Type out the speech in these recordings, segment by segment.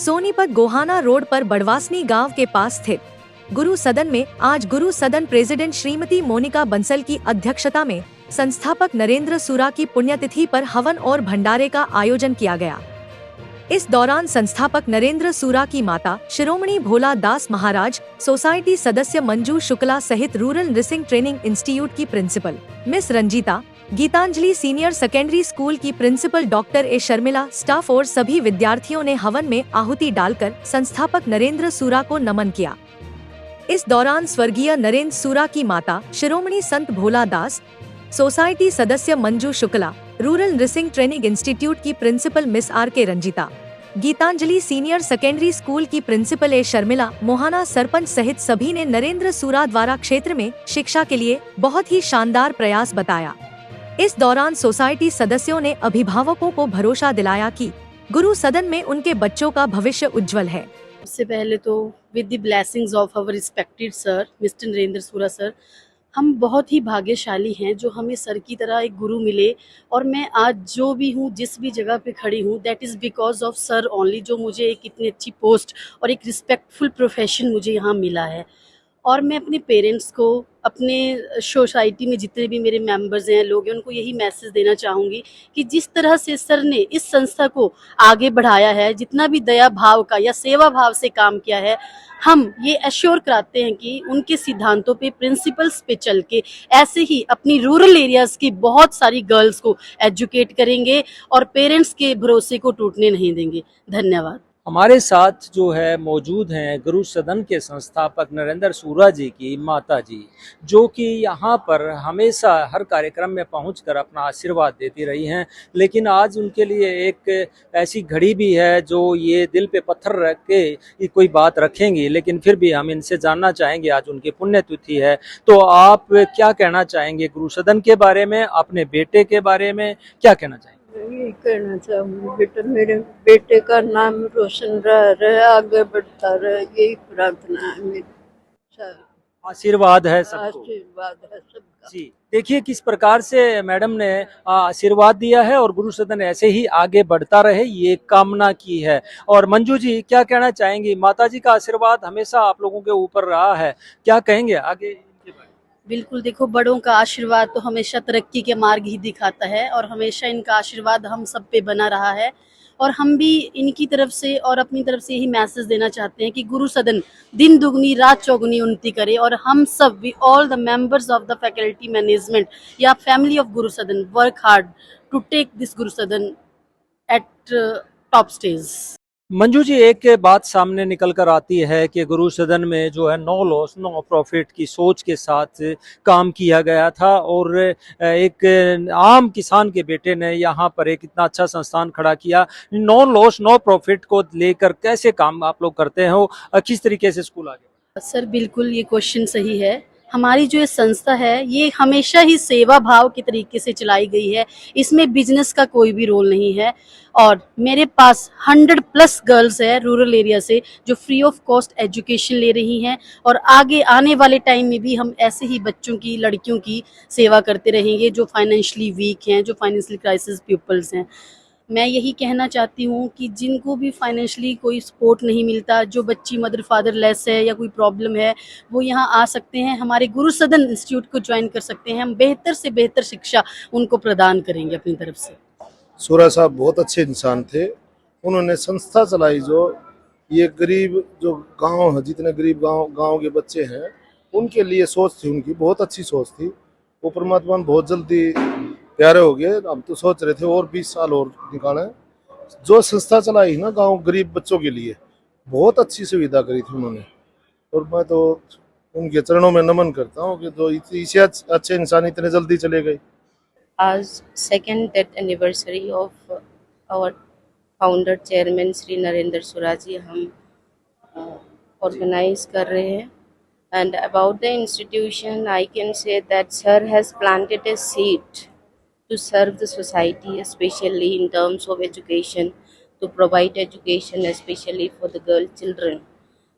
Sonipat Gohana road पर बड़वासनी गांव के पास स्थित गुरु सदन में आज गुरु सदन प्रेसिडेंट श्रीमती मोनिका बंसल की अध्यक्षता में संस्थापक नरेंद्र सूरा की पुण्यतिथि पर हवन और भंडारे का आयोजन किया गया। इस दौरान संस्थापक नरेंद्र सूरा की माता शिरोमणि भोला दास महाराज, सोसाइटी सदस्य मंजू शुक्ला सहित रूरल नर्सिंग ट्रेनिंग इंस्टीट्यूट की principal miss Ranjita, Geetanjali senior secondary school की principal doctor A Sharmila, staff और सभी विद्यार्थियों ने हवन में आहुति डालकर संस्थापक नरेंद्र सूरा को नमन किया। इस दौरान स्वर्गीय नरेंद्र सूरा की माता शिरोमणि संत भोला दास, सोसाइटी सदस्य Manju Shukla, rural nursing training institute की principal miss R K Ranjita, Geetanjali senior secondary school की प्रिंसिपल ए शर्मिला, मोहाना सरपंच सहित सभी ने नरेंद्र सूरा द्वारा क्षेत्र में शिक्षा के लिए बहुत ही शानदार प्रयास बताया। इस दौरान सोसाइटी सदस्यों ने अभिभावकों को भरोसा दिलाया कि गुरु सदन में उनके बच्चों का भविष्य उज्जवल है। सबसे पहले तो with the blessings of our respected sir mister Narendra Sura sir, हम बहुत ही भाग्यशाली हैं जो हमें सर की तरह एक गुरु मिले। और मैं आज जो भी हूँ, जिस भी जगह पे खड़ी हूँ, that is because of sir only, जो मुझे एक इतनी अच्छी पोस्ट और एक रिस्पेक्टफुल प्रोफेशन मुझे यहाँ मिला है। और मैं अपने पेरेंट्स को, अपने सोसाइटी में जितने भी मेरे मेंबर्स हैं, लोग हैं, उनको यही मैसेज देना चाहूँगी कि जिस तरह से सर ने इस संस्था को आगे बढ़ाया है, जितना भी दया भाव का या सेवा भाव से काम किया है, हम ये एश्योर कराते हैं कि उनके सिद्धांतों पे, प्रिंसिपल्स पे चल के ऐसे ही अपनी रूरल एरियाज़ की बहुत सारी गर्ल्स को एजुकेट करेंगे और पेरेंट्स के भरोसे को टूटने नहीं देंगे। धन्यवाद। हमारे साथ जो है मौजूद हैं गुरु सदन के संस्थापक नरेंद्र सूरा जी की माता जी, जो कि यहाँ पर हमेशा हर कार्यक्रम में पहुंचकर अपना आशीर्वाद देती रही हैं। लेकिन आज उनके लिए एक ऐसी घड़ी भी है जो ये दिल पे पत्थर रख के कोई बात रखेंगी, लेकिन फिर भी हम इनसे जानना चाहेंगे, आज उनकी पुण्यतिथि है, तो आप क्या कहना चाहेंगे गुरु सदन के बारे में, अपने बेटे के बारे में क्या कहना चाहेंगे? यही कहना चाहूँगी, बेटा मेरे बेटे का नाम रोशन रहे, आगे बढ़ता रहे, यही प्रार्थना है मेरी। आशीर्वाद है सबको। आशीर्वाद है सबका। जी, देखिए किस प्रकार से मैडम ने आशीर्वाद दिया है और गुरु सदन ऐसे ही आगे बढ़ता रहे, ये कामना की है। और मंजू जी क्या कहना चाहेंगी? माता जी का आशीर्वाद हमेशा आप लोगों के ऊपर रहा है, क्या कहेंगे आगे? बिल्कुल, देखो, बड़ों का आशीर्वाद तो हमेशा तरक्की के मार्ग ही दिखाता है और हमेशा इनका आशीर्वाद हम सब पे बना रहा है। और हम भी इनकी तरफ से और अपनी तरफ से यही मैसेज देना चाहते हैं कि गुरु सदन दिन दुगनी रात चौगुनी उन्नति करे और हम सब, we all the members of the faculty management या family of Guru Sadan, work hard to take this Guru Sadan at top stage. Manju ji, एक बात सामने निकल कर आती है कि गुरु सदन में जो है नो लॉस नो प्रॉफिट की सोच के साथ काम किया गया था और एक आम किसान के बेटे ने यहाँ पर एक इतना अच्छा संस्थान खड़ा किया। नो लॉस नो प्रॉफिट को लेकर कैसे काम आप लोग करते हो, किस तरीके से स्कूल आगे? सर बिल्कुल, ये क्वेश्चन सही है। हमारी जो ये संस्था है, ये हमेशा ही सेवा भाव के तरीके से चलाई गई है, इसमें बिजनेस का कोई भी रोल नहीं है। और मेरे पास 100+ गर्ल्स है रूरल एरिया से जो फ्री ऑफ कॉस्ट एजुकेशन ले रही हैं और आगे आने वाले टाइम में भी हम ऐसे ही बच्चों की, लड़कियों की सेवा करते रहेंगे जो फाइनेंशियली वीक हैं, जो फाइनेंशियल क्राइसिस पीपल्स हैं। मैं यही कहना चाहती हूँ कि जिनको भी फाइनेंशियली कोई सपोर्ट नहीं मिलता, जो बच्ची मदर फादर लेस है या कोई प्रॉब्लम है, वो यहाँ आ सकते हैं, हमारे गुरु सदन इंस्टीट्यूट को ज्वाइन कर सकते हैं। हम बेहतर से बेहतर शिक्षा उनको प्रदान करेंगे अपनी तरफ से। सूरा साहब बहुत अच्छे इंसान थे। उन्होंने संस्था चलाई जो ये गरीब जो गांव है, जितने गरीब गांव के बच्चे हैं, उनके लिए सोच थी उनकी, बहुत अच्छी सोच थी। वो परमात्मा ने बहुत जल्दी प्यारे हो गए। हम तो सोच रहे थे और 20 साल और निकालें। जो संस्था चलाई ना गांव गरीब बच्चों के लिए, बहुत अच्छी सुविधा करी थी उन्होंने। और मैं तो उनके चरणों में नमन करता हूँ कि जो इसे अच्छे इंसान इतने जल्दी चले गए। आज second death anniversary of our founder chairman Shri Narendra Sura ji हम ऑर्गेनाइज कर रहे हैं। And about the institution I can say that sir has planted a seed to serve the society, especially in terms of education, to provide education especially for the girl children.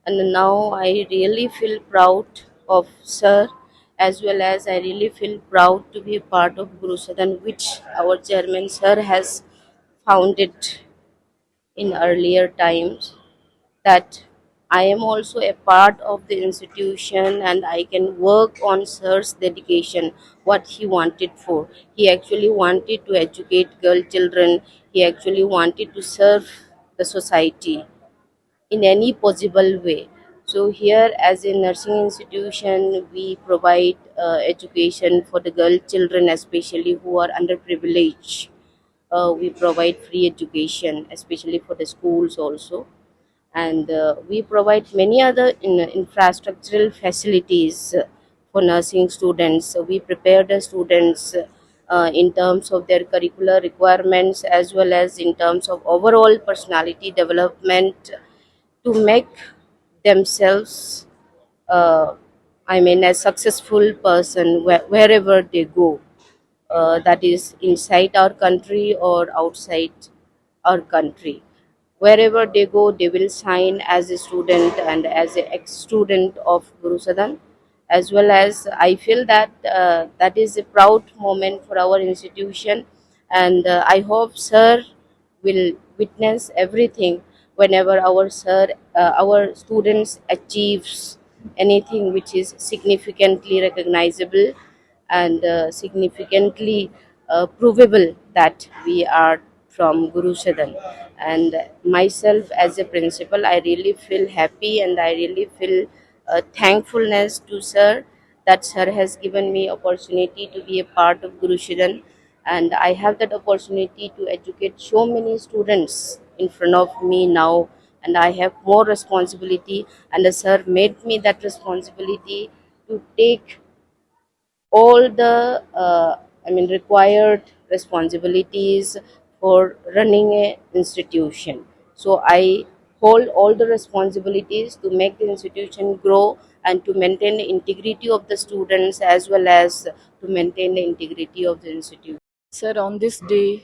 And now I really feel proud of sir, as well as I really feel proud to be a part of Guru Sadan, which our chairman sir has founded in earlier times. that I am also a part of the institution and I can work on sir's dedication, what he wanted for. He actually wanted to educate girl children. He actually wanted to serve the society in any possible way. So here, as a nursing institution, we provide education for the girl children, especially who are underprivileged. We provide free education, especially for the schools also, and we provide many other infrastructural facilities for nursing students. So we prepare the students in terms of their curricular requirements as well as in terms of overall personality development to make themselves, uh, a successful person wherever they go, that is inside our country or outside our country. Wherever they go, they will sign as a student and as an ex-student of Guru Sadan. As well as I feel that that is a proud moment for our institution, and I hope Sir will witness everything whenever our students achieves anything which is significantly recognizable and significantly provable that we are from Guru Sadan. And myself as a principal, I really feel happy and I really feel thankfulness to Sir that Sir has given me opportunity to be a part of Guru Sadan, and I have that opportunity to educate so many students in front of me now, and I have more responsibility, and the Sir made me that responsibility to take all the required responsibilities for running a institution. So I hold all the responsibilities to make the institution grow and to maintain the integrity of the students as well as to maintain the integrity of the institution. Sir, on this day,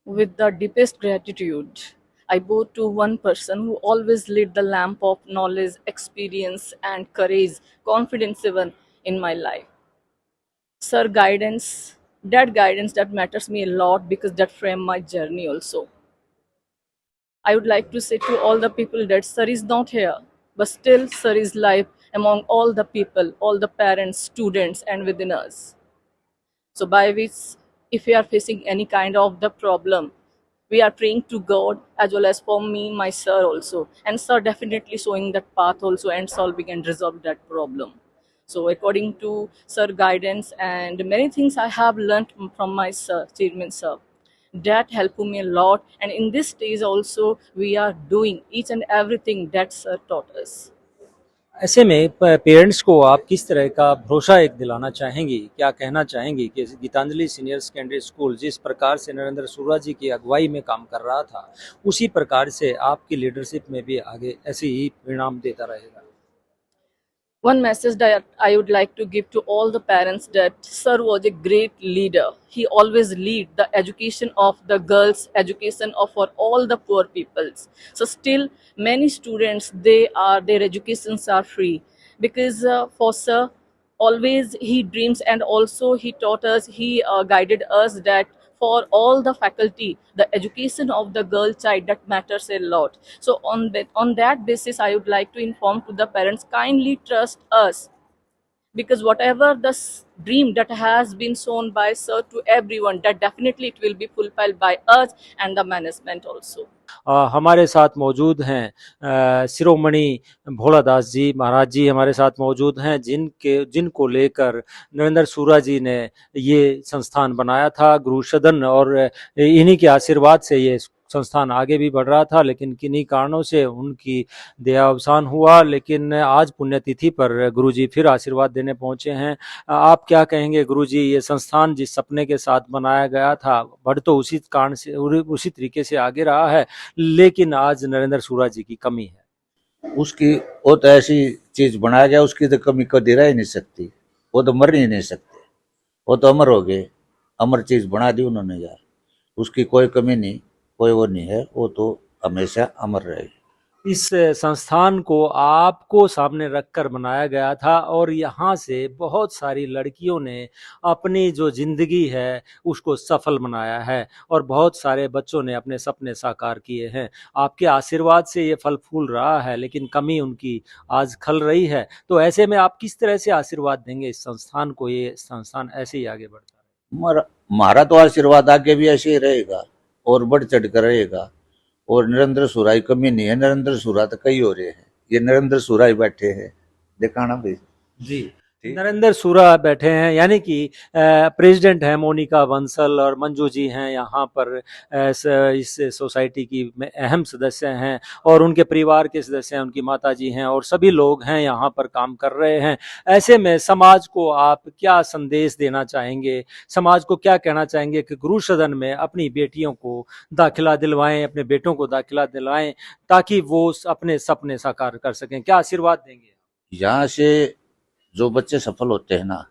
with the deepest gratitude, I bow to one person who always lit the lamp of knowledge, experience, and courage, confidence even in my life. Sir, guidance that matters me a lot because that framed my journey also. I would like to say to all the people that Sir is not here, but still Sir is live among all the people, all the parents, students, and within us. So by which, if we are facing any kind of the problem, we are praying to God as well as for me, my Sir also. And Sir definitely showing that path also and solving and resolve that problem. So according to Sir guidance and many things I have learnt from my Sir, Chairman Sir, that helped me a lot. And in this stage also, we are doing each and everything that Sir taught us. ऐसे में parents को आप किस तरह का भरोसा एक दिलाना चाहेंगी, क्या कहना चाहेंगी कि गीतांजलि सीनियर सेकेंडरी स्कूल जिस प्रकार से नरेंद्र सूरा जी की अगुवाई में काम कर रहा था, उसी प्रकार से आपकी लीडरशिप में भी आगे ऐसे ही परिणाम देता रहेगा? One message that I would like to give to all the parents that Sir was a great leader. He always lead the education of the girls, education of for all the poor peoples. So still many students, their educations are free because for Sir always he dreams, and also he taught us, he guided us that for all the faculty, the education of the girl child that matters a lot. So on that basis, I would like to inform to the parents, kindly trust us, because whatever the dream that has been shown by Sir to everyone, that definitely it will be fulfilled by us and the management also. हमारे साथ मौजूद हैं शिरोमणि भोलादास जी महाराज जी हमारे साथ मौजूद हैं, जिनको लेकर नरेंद्र सूरा जी ने ये संस्थान बनाया था गुरु सदन, और इन्हीं के आशीर्वाद से ये संस्थान आगे भी बढ़ रहा था, लेकिन किन्हीं कारणों से उनकी देहावसान हुआ। लेकिन आज पुण्यतिथि पर गुरुजी फिर आशीर्वाद देने पहुंचे हैं। आप क्या कहेंगे गुरुजी, ये संस्थान जिस सपने के साथ बनाया गया था, बढ़ तो उसी कारण से उसी तरीके से आगे रहा है, लेकिन आज नरेंद्र सूरा जी की कमी है। उसकी वो तो ऐसी चीज बनाया गया, उसकी तो कमी कभी रह ही नहीं सकती, वो तो मर ही नहीं सकते, वो तो अमर हो गए, अमर चीज बना दी उन्होंने यार, उसकी कोई कमी नहीं, कोई वो नहीं है, वो तो हमेशा अमर रहेगी। इस संस्थान को आपको सामने रखकर बनाया गया था और यहाँ से बहुत सारी लड़कियों ने अपनी जो ज़िंदगी है उसको सफल बनाया है और बहुत सारे बच्चों ने अपने सपने साकार किए हैं। आपके आशीर्वाद से ये फल फूल रहा है, लेकिन कमी उनकी आज खल रही है। तो ऐसे में आप किस तरह से आशीर्वाद देंगे इस संस्थान को, ये संस्थान ऐसे ही आगे बढ़ता है? हमारा तो आशीर्वाद आगे भी ऐसे ही रहेगा और बढ़ चढ़ कर रहेगा। और नरेंद्र सूरा की कमी नहीं है, नरेंद्र सूरा तो कई हो रहे हैं, ये नरेंद्र सूरा ही बैठे हैं, दिखाना भाई जी। नरेंद्र सूरा बैठे हैं, यानी कि प्रेसिडेंट हैं मोनिका बंसल और मंजू जी हैं यहाँ पर इस सोसाइटी की अहम सदस्य हैं और उनके परिवार के सदस्य हैं, उनकी माता जी हैं और सभी लोग हैं यहाँ पर काम कर रहे हैं। ऐसे में समाज को आप क्या संदेश देना चाहेंगे, समाज को क्या कहना चाहेंगे कि गुरु सदन में अपनी बेटियों को दाखिला दिलवाएं, अपने बेटों को दाखिला दिलवाएं ताकि वो अपने सपने साकार कर सकें? क्या आशीर्वाद देंगे? यहाँ से जो बच्चे सफल होते हैं ना,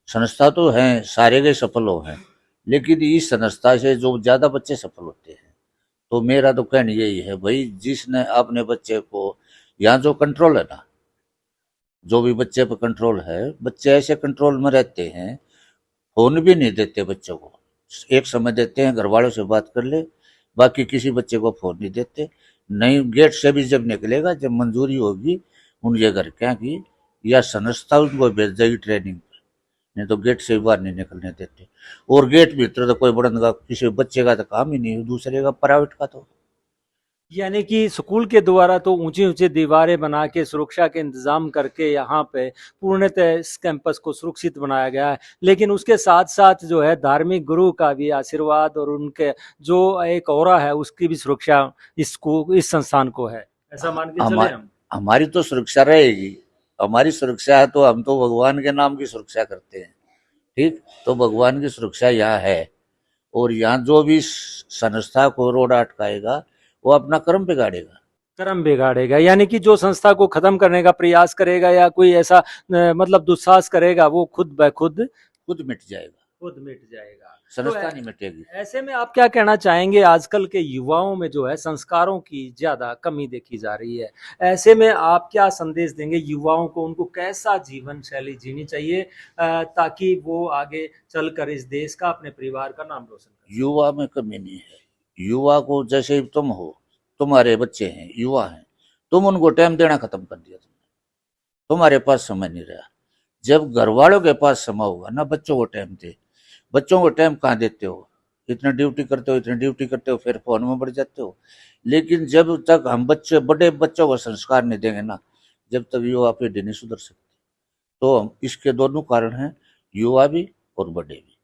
संस्था तो हैं सारे के सफल हो हैं, लेकिन इस संस्था से जो ज्यादा बच्चे सफल होते हैं, तो मेरा तो कहना यही है भाई, जिसने अपने बच्चे को यहाँ जो कंट्रोल है ना, जो भी बच्चे पर कंट्रोल है, बच्चे ऐसे कंट्रोल में रहते हैं, फोन भी नहीं देते बच्चों को, एक समय देते हैं घर वालों से बात कर ले, बाकी किसी बच्चे को फोन नहीं देते। नहीं, गेट से भी जब निकलेगा, जब मंजूरी होगी उनके घर क्या की या संस्था उनको भेज देगी ट्रेनिंग पर, नहीं तो गेट से बाहर नहीं निकलने देते। और गेट भीतर तो कोई बढ़न का किसी बच्चे का तो काम ही नहीं, दूसरे का प्राइवेट का। तो यानी कि स्कूल के द्वारा तो ऊंची ऊंची दीवारें बना के सुरक्षा के इंतजाम करके यहाँ पे पूर्णतः इस कैंपस को सुरक्षित बनाया गया है, लेकिन उसके साथ साथ जो है धार्मिक गुरु का भी आशीर्वाद और उनके जो एक औरा है उसकी भी सुरक्षा इस संस्थान को है, ऐसा मान के चले हम? हमारी तो सुरक्षा रहेगी, हमारी सुरक्षा है तो हम तो भगवान के नाम की सुरक्षा करते हैं, ठीक। तो भगवान की सुरक्षा यहाँ है और यहाँ जो भी संस्था को रोड अटकाएगा वो अपना कर्म बिगाड़ेगा। यानी कि जो संस्था को खत्म करने का प्रयास करेगा या कोई ऐसा मतलब दुस्साहस करेगा वो खुद मिट जाएगा, संस्था तो नहीं मिटेगी। ऐसे में आप क्या कहना चाहेंगे? आजकल के युवाओं में जो है संस्कारों की ज्यादा कमी देखी जा रही है, ऐसे में आप क्या संदेश देंगे युवाओं को? उनको कैसा जीवन शैली जीनी चाहिए ताकि वो आगे चलकर इस देश का, अपने परिवार का नाम रोशन करें? युवा में कमी नहीं है। युवा को जैसे तुम हो, तुम्हारे बच्चे हैं, युवा हैं, तुम उनको टाइम देना खत्म कर दिया, तुम्हारे पास समय नहीं रहा। जब घर वालों के पास समय होगा ना, बच्चों को टाइम दे। बच्चों को टाइम कहाँ देते हो? इतना ड्यूटी करते हो, फिर फोन में बढ़ जाते हो। लेकिन जब तक हम बड़े बच्चों को संस्कार नहीं देंगे ना, जब तक युवा पीढ़ी नहीं सुधर सकती। तो इसके दोनों कारण हैं, युवा भी और बड़े भी।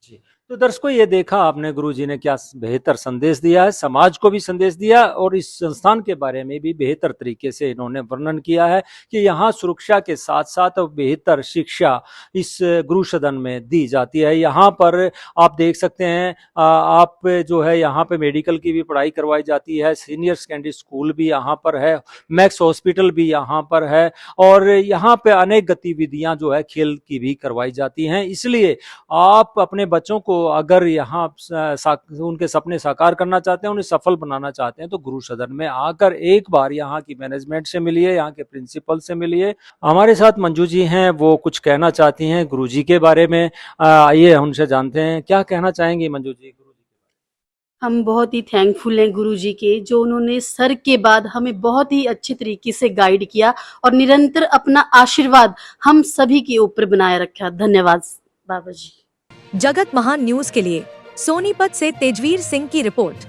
जी, तो दर्शकों ये देखा आपने गुरुजी ने क्या बेहतर संदेश दिया है, समाज को भी संदेश दिया और इस संस्थान के बारे में भी बेहतर तरीके से इन्होंने वर्णन किया है कि यहाँ सुरक्षा के साथ साथ बेहतर शिक्षा इस गुरु सदन में दी जाती है। यहाँ पर आप देख सकते हैं, आप जो है यहाँ पे मेडिकल की भी पढ़ाई करवाई जाती है, सीनियर सेकेंडरी स्कूल भी यहाँ पर है, मैक्स हॉस्पिटल भी यहाँ पर है और यहाँ पे अनेक गतिविधियाँ जो है खेल की भी करवाई जाती हैं। इसलिए आप अपने बच्चों को अगर यहाँ उनके सपने साकार करना चाहते हैं, उन्हें सफल बनाना चाहते हैं, तो गुरु सदन में आकर एक बार यहाँ की मैनेजमेंट से मिलिए, यहाँ के प्रिंसिपल से मिलिए। हमारे साथ मंजू जी हैं, वो कुछ कहना चाहती हैं गुरु जी के बारे में। आइए उनसे जानते हैं क्या कहना चाहेंगी मंजू जी। हम बहुत ही थैंकफुल हैं गुरु जी के, जो उन्होंने सर के बाद हमें बहुत ही अच्छे तरीके से गाइड किया और निरंतर अपना आशीर्वाद हम सभी के ऊपर बनाए रखा। धन्यवाद बाबा जी। जगत महान न्यूज के लिए सोनीपत से तेजवीर सिंह की रिपोर्ट।